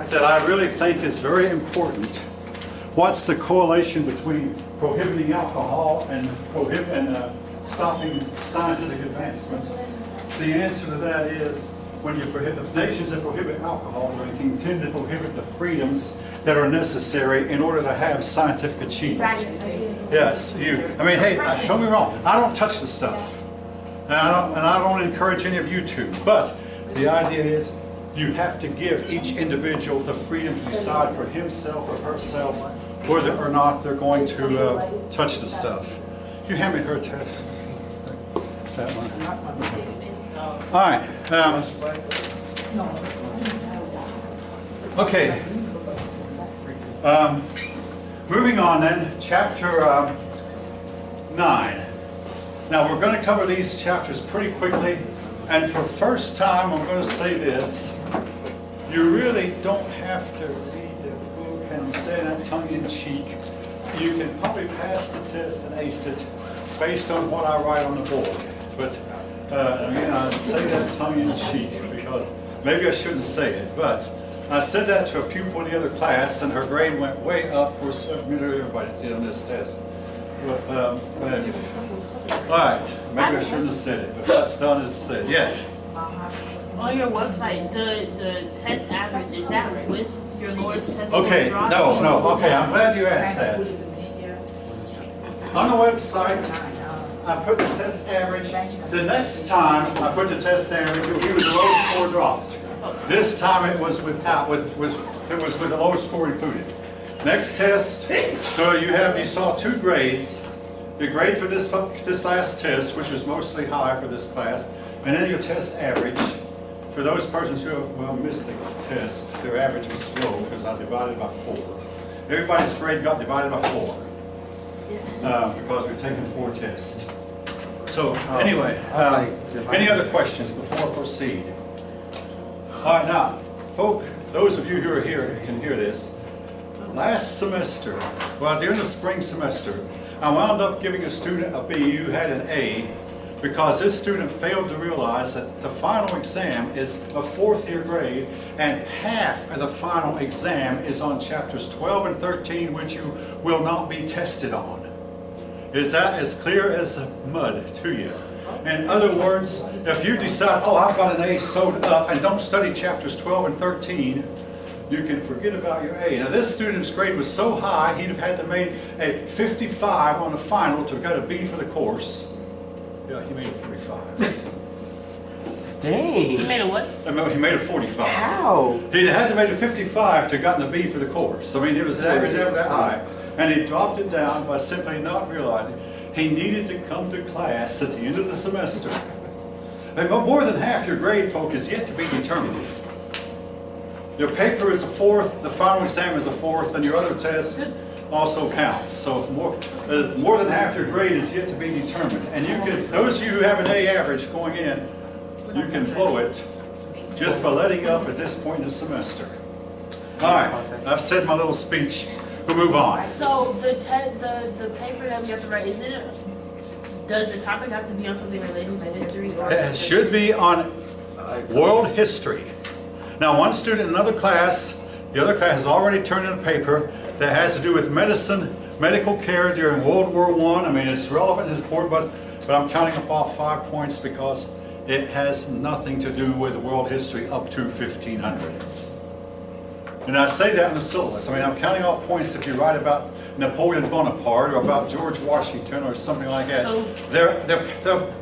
that I really think is very important. What's the correlation between prohibiting alcohol and stopping scientific advancement? The answer to that is when you prohibit nations that prohibit alcohol drinking tend to prohibit the freedoms that are necessary in order to have scientific achievement. Yes, I mean, hey, don't me wrong. I don't touch the stuff, and I don't encourage any of you to. But the idea is, you have to give each individual the freedom to decide for himself or herself whether or not they're going to touch the stuff. You hand me her test. That one. All right. Okay. Moving on then, chapter 9. Now we're going to cover these chapters pretty quickly, and for first time I'm going to say this: you really don't have to read the book, and I'm saying that tongue-in-cheek. You can probably pass the test and ace it based on what I write on the board. But again, I say that tongue-in-cheek because maybe I shouldn't say it, but I said that to a pupil in the other class, and her grade went way up. Of course, everybody did on this test. But, all right, maybe I shouldn't have said it, but that's done as said. Yes? On your website, the test average, is that with your Lord's test? Okay, no, okay, I'm glad you asked that. On the website, I put the test average. The next time I put the test average, it was the lowest score dropped. This time it was without, it was with the lowest score included. Next test, so you saw 2 grades. Your grade for this last test, which was mostly high for this class, and then your test average. For those persons who have missed the test, their average was low because I divided by 4. Everybody's grade got divided by 4 because we're taking 4 tests. So anyway, any other questions before I proceed? All right, now, folk, those of you who are here can hear this. Last semester, well, during the spring semester, I wound up giving a student a B who had an A because this student failed to realize that the final exam is a 4th year grade, and half of the final exam is on chapters 12 and 13, which you will not be tested on. Is that as clear as mud to you? In other words, if you decide, oh, I've got an A sewed up, and don't study chapters 12 and 13, you can forget about your A. Now, this student's grade was so high, he'd have had to make a 55 on the final to get a B for the course. Yeah, he made a 45. Dang. You made a what? He made a 45. How? He'd had to make a 55 to gotten a B for the course. I mean, it was average ever that high. And he dropped it down by simply not realizing he needed to come to class at the end of the semester. But more than half your grade, folk, is yet to be determined. Your paper is a 4th, the final exam is a 4th, and your other test also counts. So more than half your grade is yet to be determined. And you can, those of you who have an A average going in, you can blow it just by letting up at this point in the semester. All right, I've said my little speech. We'll move on. So the paper that we have to write, does the topic have to be on something related to history? Or It should be on world history. Now, one student in another class, the other class has already turned in a paper that has to do with medicine, medical care during World War I. I mean, it's relevant in his board, but I'm counting up all 5 points because it has nothing to do with world history up to 1500. And I say that in the syllabus. I mean, I'm counting all points if you write about Napoleon Bonaparte or about George Washington or something like that. So,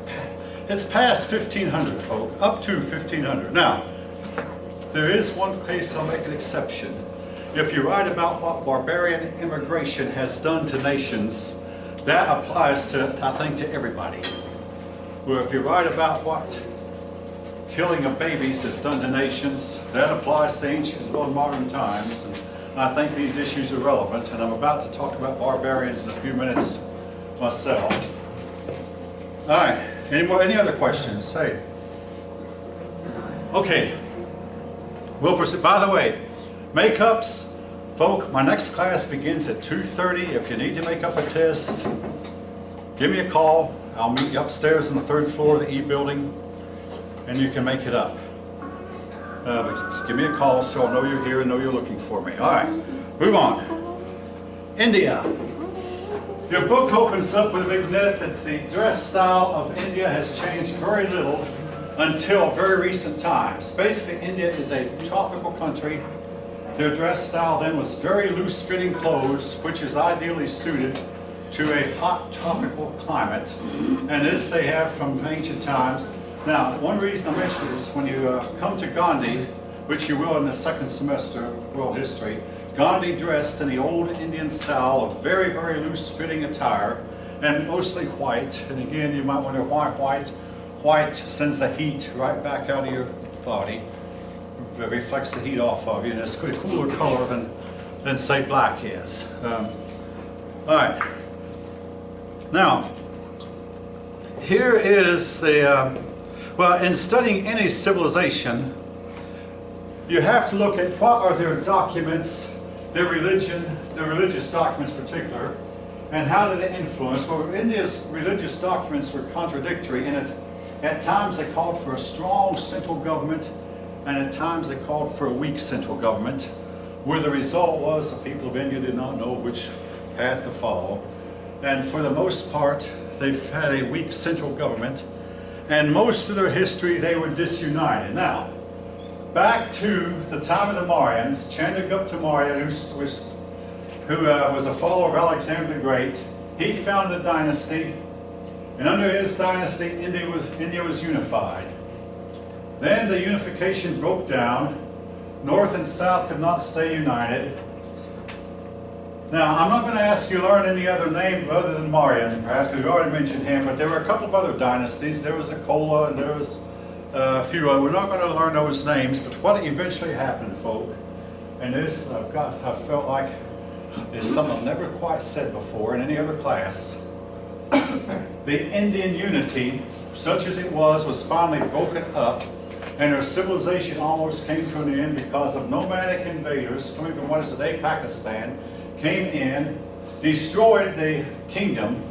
it's past 1500, folk, up to 1500. Now, there is one case I'll make an exception. If you write about what barbarian immigration has done to nations, that applies to, I think, to everybody. Where if you write about what killing of babies has done to nations, that applies to ancient as well as modern times. And I think these issues are relevant, and I'm about to talk about barbarians in a few minutes myself. All right, any other questions? Hey. Okay, we'll proceed. By the way, makeups, folk, my next class begins at 2:30. If you need to make up a test, give me a call. I'll meet you upstairs on the 3rd floor of the E building, and you can make it up. But give me a call so I'll know you're here and know you're looking for me. All right, move on. India. Your book opens up with a big note that the dress style of India has changed very little until very recent times. Basically, India is a tropical country. Their dress style then was very loose-fitting clothes, which is ideally suited to a hot tropical climate. And this they have from ancient times. Now, one reason I mention this, when you come to Gandhi, which you will in the second semester of world history, Gandhi dressed in the old Indian style of very, very loose-fitting attire, and mostly white. And again, you might wonder why white. White sends the heat right back out of your body. It reflects the heat off of you, and it's a cooler color than say, black is. All right. Now, here is the, well, in studying any civilization, you have to look at what are their documents, their religion, their religious documents in particular, and how did it influence? Well, India's religious documents were contradictory in it. At times they called for a strong central government, and at times they called for a weak central government, where the result was the people of India did not know which path to follow. And for the most part, they've had a weak central government, and most of their history they were disunited. Now, back to the time of the Mauryans, Chandragupta Maurya, who was a follower of Alexander the Great, he founded a dynasty, and under his dynasty, India was unified. Then the unification broke down. North and South could not stay united. Now, I'm not going to ask you to learn any other name other than Mauryan, perhaps, because we already mentioned him, but there were a couple of other dynasties. There was a Chola, and there was a few other. We're not going to learn those names, but what eventually happened, folk, and this, I felt like is something I've never quite said before in any other class. The Indian unity, such as it was finally broken up, and their civilization almost came to an end because of nomadic invaders coming from what is today Pakistan, came in, destroyed the kingdom,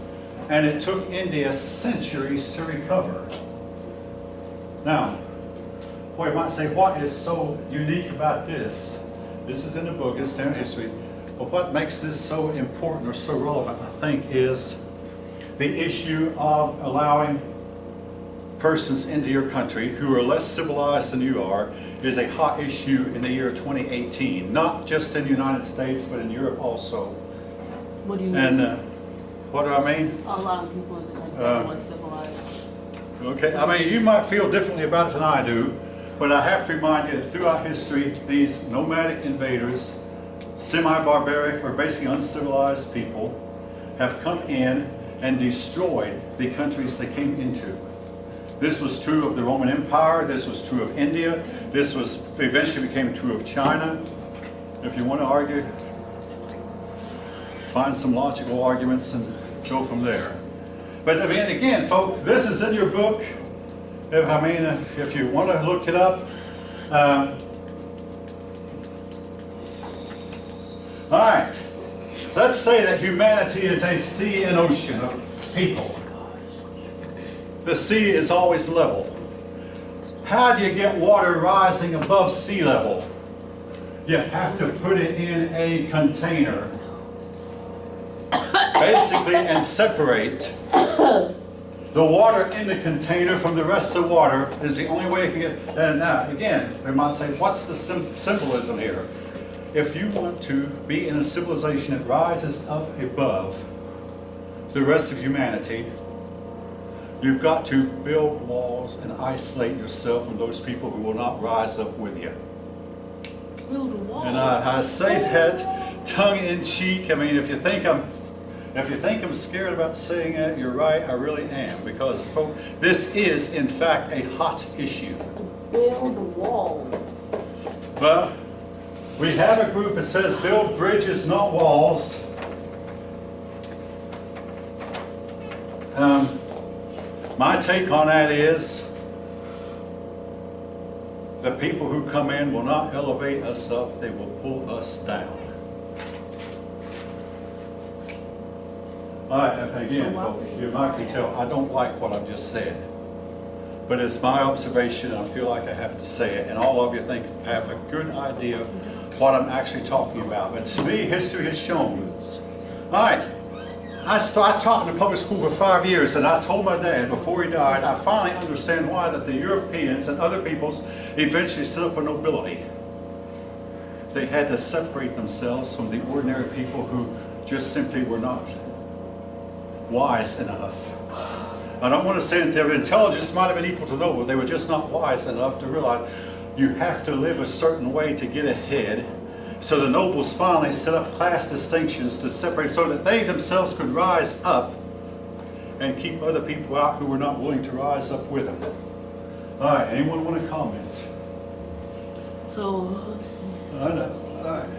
and it took India centuries to recover. Now, boy, you might say, what is so unique about this? This is in the book, it's standard history. But what makes this so important or so relevant, I think, is the issue of allowing persons into your country who are less civilized than you are. It is a hot issue in the year 2018, not just in the United States, but in Europe also. What do you mean? And what do I mean? A lot of people in the country are less civilized. Okay, I mean, you might feel differently about it than I do, but I have to remind you that throughout history, these nomadic invaders, semi-barbaric or basically uncivilized people, have come in and destroyed the countries they came into. This was true of the Roman Empire, this was true of India, this was eventually became true of China. If you want to argue, find some logical arguments and go from there. But I mean, again, folks, this is in your book. If you want to look it up. All right. Let's say that humanity is a sea and ocean of people. The sea is always level. How do you get water rising above sea level? You have to put it in a container, basically, and separate the water in the container from the rest of the water is the only way you can get. And now, again, they might say, what's the symbolism here? If you want to be in a civilization that rises up above the rest of humanity, you've got to build walls and isolate yourself from those people who will not rise up with you. Build a wall. And I say that tongue in cheek. I mean, if you think I'm scared about saying that, you're right. I really am, because this is, in fact, a hot issue. Build a wall. Well, we have a group that says build bridges, not walls. My take on that is the people who come in will not elevate us up, they will pull us down. All right, again, folks, you might can tell I don't like what I've just said. but it's my observation, and I feel like I have to say it, and all of you think have a good idea what I'm actually talking about. But to me, history has shown. All right, I taught in a public school for 5 years, and I told my dad before he died, I finally understand why that the Europeans and other peoples eventually set up a nobility. They had to separate themselves from the ordinary people who just simply were not wise enough. I don't want to say that their intelligence might have been equal to noble, they were just not wise enough to realize you have to live a certain way to get ahead. So the nobles finally set up class distinctions to separate so that they themselves could rise up and keep other people out who were not willing to rise up with them. All right, anyone want to comment? So, I know. All right.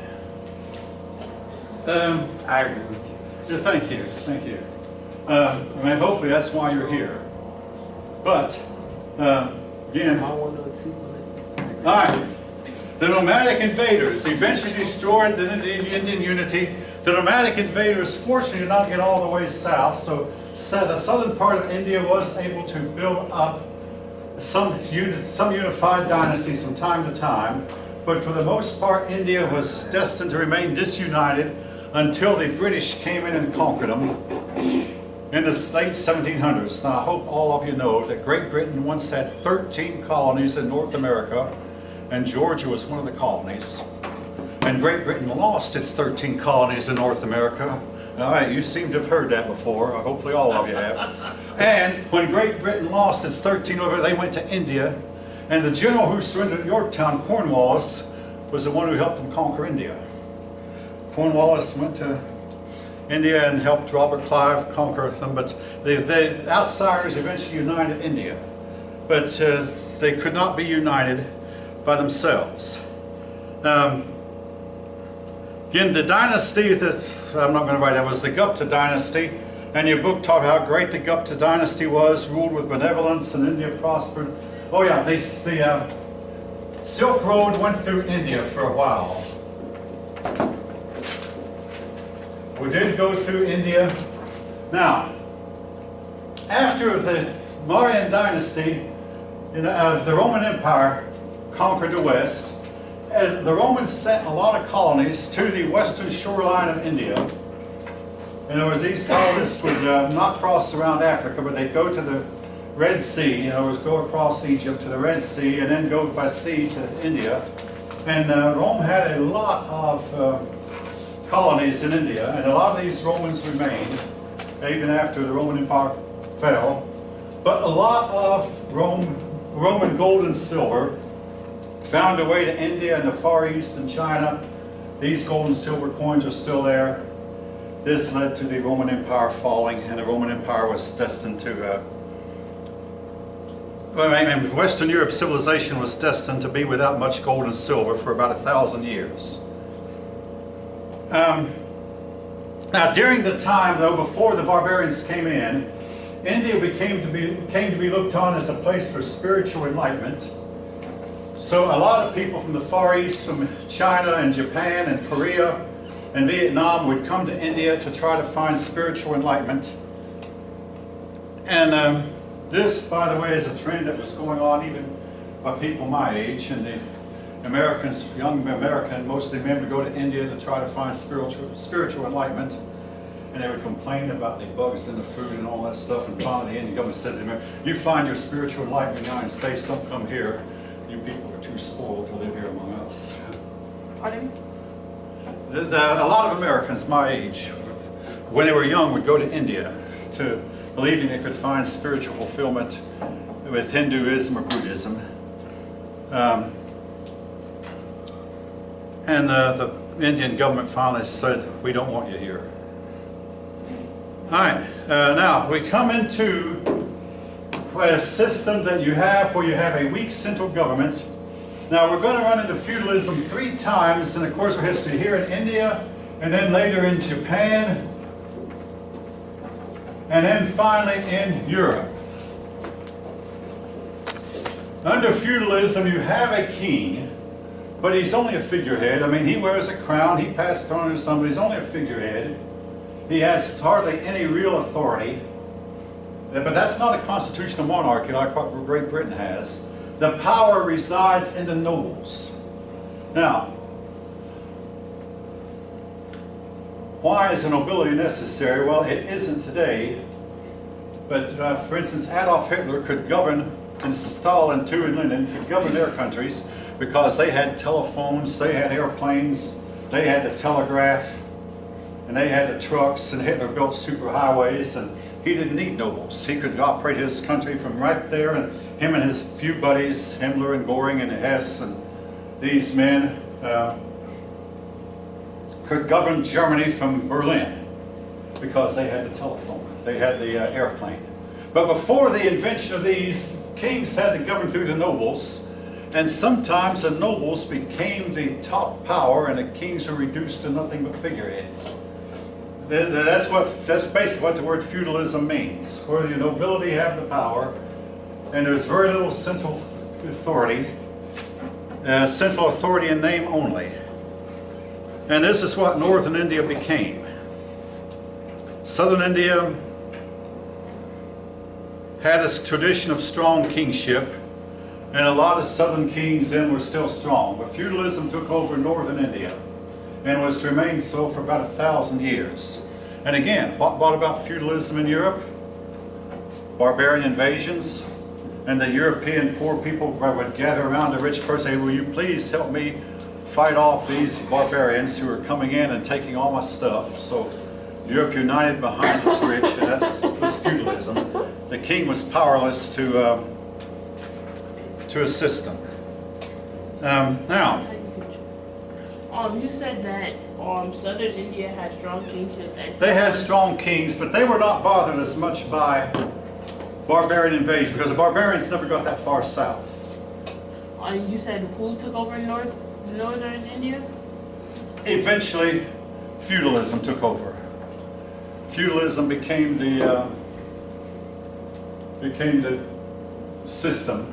I agree with you. So thank you, thank you. I mean, hopefully that's why you're here. But, again, all right. The nomadic invaders eventually destroyed the Indian unity. The nomadic invaders fortunately did not get all the way south, so the southern part of India was able to build up some unified dynasties from time to time. But for the most part, India was destined to remain disunited until the British came in and conquered them in the late 1700s. Now, I hope all of you know that Great Britain once had 13 colonies in North America, and Georgia was one of the colonies. And Great Britain lost its 13 colonies in North America. All right, you seem to have heard that before. Hopefully all of you have. And when Great Britain lost its 13 over, they went to India. And the general who surrendered at Yorktown, Cornwallis, was the one who helped them conquer India. Cornwallis went to India and helped Robert Clive conquer them, but the outsiders eventually united India. But they could not be united by themselves. Again, the dynasty that I'm not going to write that was the Gupta dynasty, and your book talked how great the Gupta dynasty was, ruled with benevolence, and India prospered. Oh yeah, the Silk Road went through India for a while. We did go through India. Now, after the Mauryan dynasty, the Roman Empire conquered the West, and the Romans sent a lot of colonies to the western shoreline of India. In other words, these colonists would not cross around Africa, but they'd go to the Red Sea, in other words, go across Egypt to the Red Sea, and then go by sea to India. And Rome had a lot of colonies in India, and a lot of these Romans remained, even after the Roman Empire fell. But a lot of Roman gold and silver found their way to India and the Far East and China. These gold and silver coins are still there. This led to the Roman Empire falling, and the Roman Empire was destined to Western Europe civilization was destined to be without much gold and silver for about 1,000 years. Now, during the time, though, before the barbarians came in, India came to be looked on as a place for spiritual enlightenment. So a lot of people from the Far East, from China and Japan and Korea and Vietnam would come to India to try to find spiritual enlightenment. And this, by the way, is a trend that was going on even by people my age. And the Americans, young American, mostly men, would go to India to try to find spiritual enlightenment. And they would complain about the bugs in the food and all that stuff. And finally the Indian government said to them, you find your spiritual enlightenment in the United States, don't come here. You people are too spoiled to live here among us. pardon? A lot of Americans my age, when they were young, would go to India to believing they could find spiritual fulfillment with Hinduism or Buddhism. And the Indian government finally said, we don't want you here. All right, now we come into a system that you have where you have a weak central government. Now we're going to run into feudalism 3 times in the course of history, here in India, and then later in Japan, and then finally in Europe. Under feudalism, you have a king, but he's only a figurehead. I mean, he wears a crown, he passed on to somebody, he's only a figurehead. He has hardly any real authority. But that's not a constitutional monarchy like what Great Britain has. The power resides in the nobles. Now, why is a nobility necessary? Well, it isn't today. But for instance, Adolf Hitler could govern, and Stalin too, and Lenin could govern their countries because they had telephones, they had airplanes, they had the telegraph, and they had the trucks, and Hitler built superhighways, and he didn't need nobles. He could operate his country from right there, and him and his few buddies, Himmler and Goring and Hess, and these men could govern Germany from Berlin because they had the telephone, they had the airplane. But before the invention of these, kings had to govern through the nobles, and sometimes the nobles became the top power and the kings were reduced to nothing but figureheads. That's basically what the word feudalism means, where the nobility have the power and there's very little central authority in name only. And this is what northern India became. Southern India had a tradition of strong kingship, and a lot of southern kings then were still strong. But feudalism took over northern India and was to remain so for about 1,000 years. And again, what brought about feudalism in Europe? Barbarian invasions, and the European poor people would gather around a rich person and say, will you please help me fight off these barbarians who are coming in and taking all my stuff. So Europe united behind its rich, and that was feudalism. The king was powerless to assist them. Now, you said that southern India had strong kingship. They had strong kings, but they were not bothered as much by barbarian invasion because the barbarians never got that far south. You said who took over northern India? Eventually, feudalism took over. Feudalism became the system.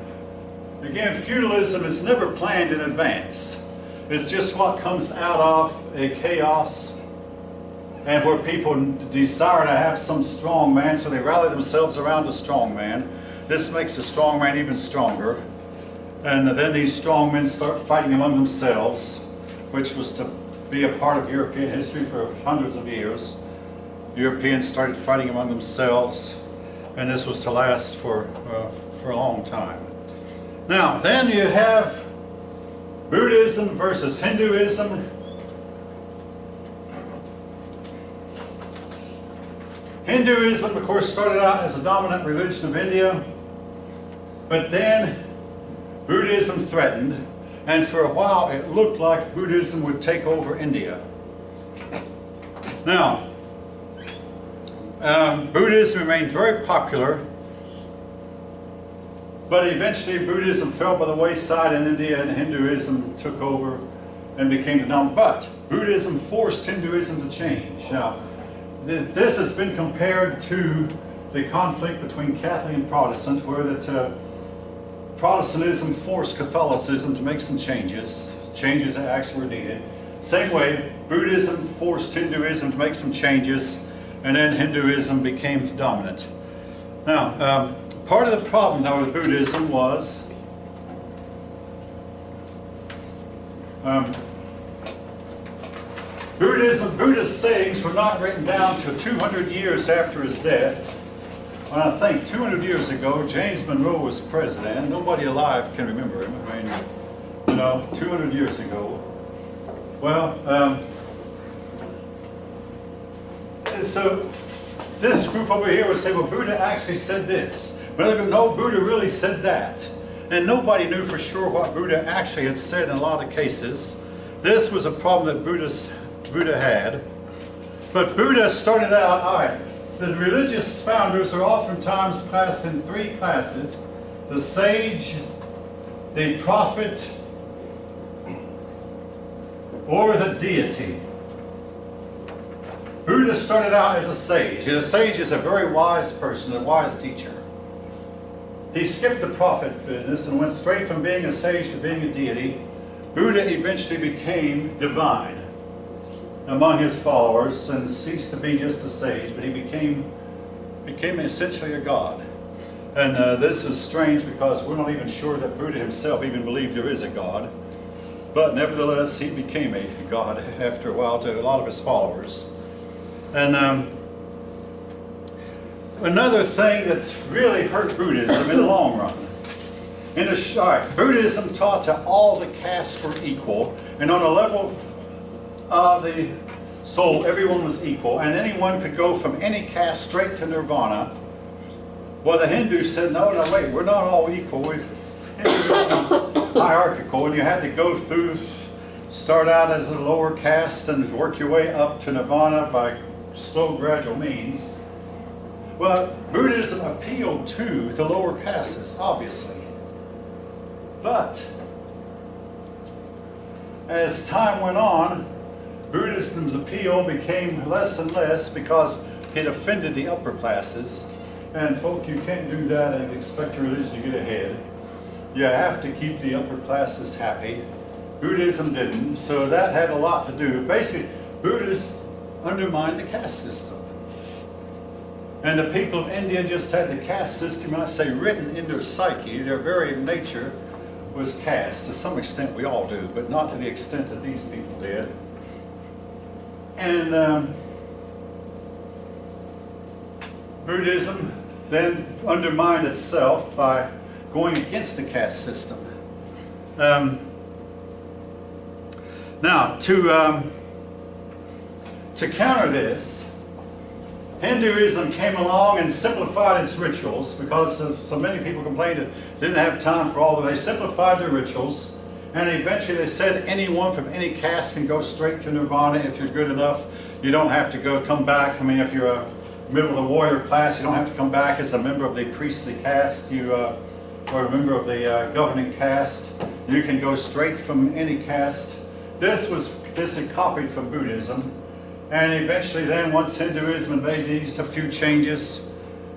Again, feudalism is never planned in advance. It's just what comes out of a chaos and where people desire to have some strong man, so they rally themselves around a strong man. This makes the strong man even stronger. And then these strong men start fighting among themselves, which was to be a part of European history for hundreds of years. Europeans started fighting among themselves, and this was to last for a long time. Now, then you have Buddhism versus Hinduism. Hinduism, of course, started out as a dominant religion of India, but then Buddhism threatened, and for a while it looked like Buddhism would take over India. Now, Buddhism remained very popular, but eventually Buddhism fell by the wayside in India and Hinduism took over and became the dominant. But Buddhism forced Hinduism to change. Now, this has been compared to the conflict between Catholic and Protestant, where Protestantism forced Catholicism to make some changes that actually were needed. Same way, Buddhism forced Hinduism to make some changes, and then Hinduism became dominant. Now, part of the problem now with Buddhism was Buddha's sayings were not written down till 200 years after his death. When I think 200 years ago, James Monroe was president. Nobody alive can remember him. I mean, 200 years ago. Well, so this group over here would say, well, Buddha actually said this. But other people, no, Buddha really said that. And nobody knew for sure what Buddha actually had said in a lot of cases. This was a problem that Buddha had. But Buddha started out, all right, the religious founders are oftentimes classed in three classes: the sage, the prophet, or the deity. Buddha started out as a sage, and a sage is a very wise person, a wise teacher. He skipped the prophet business and went straight from being a sage to being a deity. Buddha eventually became divine among his followers and ceased to be just a sage, but he became became essentially a god. And this is strange because we're not even sure that Buddha himself even believed there is a God. But nevertheless, he became a god after a while to a lot of his followers. And another thing that really hurt Buddhism in the long run. Buddhism taught that all the castes were equal, and on a level of the soul, everyone was equal, and anyone could go from any caste straight to nirvana. Well, the Hindus said, no, wait, we're not all equal. Hinduism is hierarchical, and you had to go through, start out as a lower caste and work your way up to nirvana by slow, gradual means. Well, Buddhism appealed to the lower castes, obviously. But as time went on, Buddhism's appeal became less and less because it offended the upper classes. And folk, you can't do that and expect your religion to get ahead. You have to keep the upper classes happy. Buddhism didn't, so that had a lot to do. Basically, Buddhists undermined the caste system. And the people of India just had the caste system, and I say written in their psyche, their very nature was caste. To some extent we all do, but not to the extent that these people did. And Buddhism then undermined itself by going against the caste system. Now, to counter this, Hinduism came along and simplified its rituals because so many people complained that they didn't have time for all of it. They simplified their rituals, and eventually they said anyone from any caste can go straight to nirvana if you're good enough. You don't have to come back. I mean, if you're a middle of the warrior class, you don't have to come back as a member of the priestly caste, or a member of the governing caste. You can go straight from any caste. This is copied from Buddhism, and eventually then, once Hinduism made these a few changes,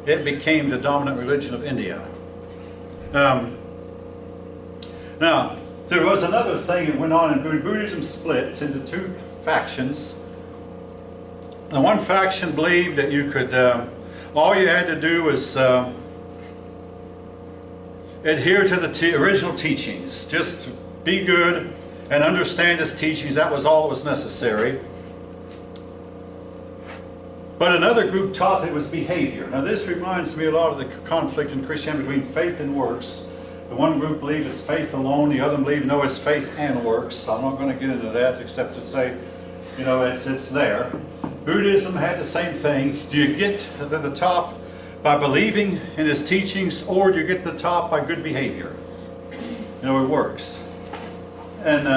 it became the dominant religion of India. Now, there was another thing that went on in Buddhism split into two factions. Now, one faction believed that you could, all you had to do was adhere to the original teachings. Just be good and understand his teachings. That was all that was necessary. But another group taught it was behavior. Now, this reminds me a lot of the conflict in Christianity between faith and works. The one group believes it's faith alone. The other believes, no, it's faith and works. I'm not going to get into that except to say, you know, it's there. Buddhism had the same thing. Do you get to the top by believing in his teachings, or do you get to the top by good behavior? You know, it works. And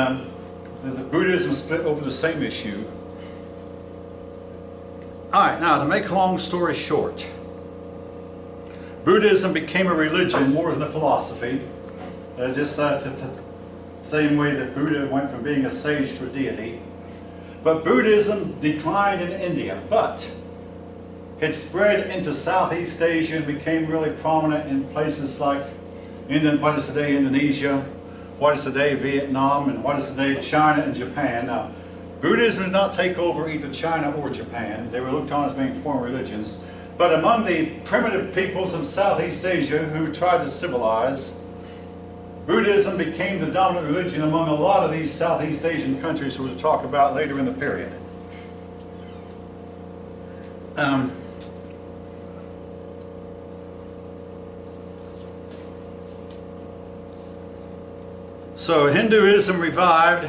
the Buddhism split over the same issue. All right, now to make a long story short, Buddhism became a religion more than a philosophy. Just the same way that Buddha went from being a sage to a deity. But Buddhism declined in India, but it spread into Southeast Asia and became really prominent in places like what is today Indonesia, what is today Vietnam, and what is today China and Japan. Now, Buddhism did not take over either China or Japan. They were looked on as being foreign religions. But among the primitive peoples in Southeast Asia who tried to civilize, Buddhism became the dominant religion among a lot of these Southeast Asian countries who we'll talk about later in the period. So Hinduism revived,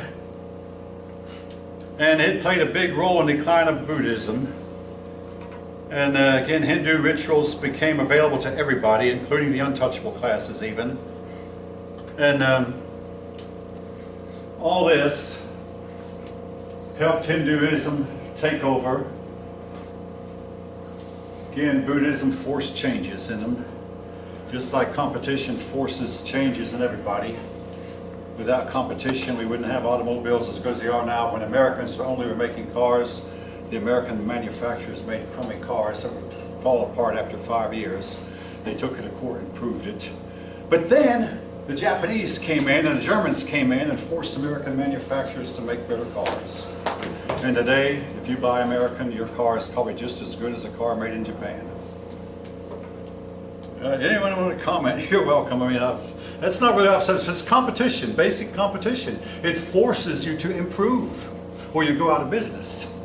and it played a big role in the decline of Buddhism. And again, Hindu rituals became available to everybody, including the untouchable classes even. And all this helped Hinduism take over. Again, Buddhism forced changes in them, just like competition forces changes in everybody. Without competition, we wouldn't have automobiles as good as they are now. When Americans only were making cars, the American manufacturers made crummy cars that would fall apart after 5 years. They took it to court and proved it. But then the Japanese came in and the Germans came in and forced American manufacturers to make better cars. And today, if you buy American, your car is probably just as good as a car made in Japan. Anyone want to comment? You're welcome. I mean, that's not really off subject. It's competition, basic competition. It forces you to improve, or you go out of business.